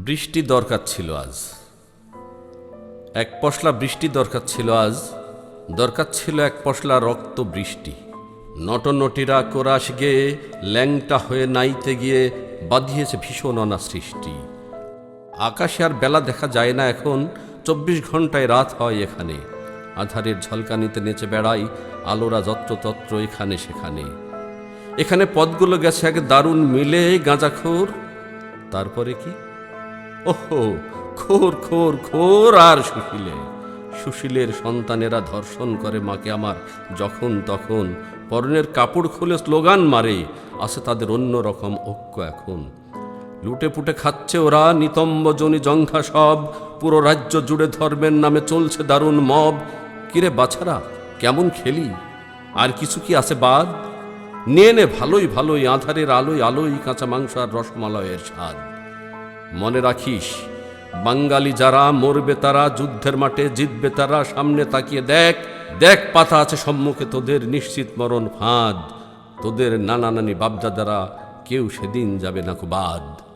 বৃষ্টি দরকার ছিল আজ, এক পশলা বৃষ্টি দরকার ছিল আজ, দরকার ছিল এক পশলা রক্ত বৃষ্টি। নটনটিরা কোরাস গেয়ে ল্যাংটা হয়ে নাইতে গিয়ে বাঁধিয়েছে ভীষণ অনা সৃষ্টি। আকাশে আর বেলা দেখা যায় না এখন, 24 ঘন্টায় রাত হয় এখানে। আধারের ঝলকানিতে নেচে বেড়াই আলোরা যত্রতত্র এখানে সেখানে। এখানে পথগুলো গেছে এক দারুণ মিলে গাঁজাখোর। তারপরে কি? ওহো, খোর খোর খোর আর সুশীলে। সুশীলের সন্তানেরা ধর্ষণ করে মাকে আমার যখন তখন, পরনের কাপড় খুলে স্লোগান মারে, আছে তাদের অন্য রকম ঐক্য এখন। লুটে পুটে খাচ্ছে ওরা নিতম্ব জনি জঙ্ঘা সব, পুরো রাজ্য জুড়ে ধর্মের নামে চলছে দারুণ মব। কিরে বাছারা, কেমন খেলি? আর কিছু কি আছে বাদ? নিয়ে নে ভালোই ভালোই আধারের আলোয় আলোয় কাঁচা মাংস আর রসমালয়ের স্বাদ। মনে রাখিস, বাঙালি যারা মরবে তারা, যুদ্ধের মাঠে জিতবে তারা। সামনে তাকিয়ে দেখ, দেখ পাতা আছে সম্মুখে তোদের নিশ্চিত মরণ ফাঁদ। তোদের নানা নানি বাপদাদারা কেউ সেদিন যাবে না বাদ।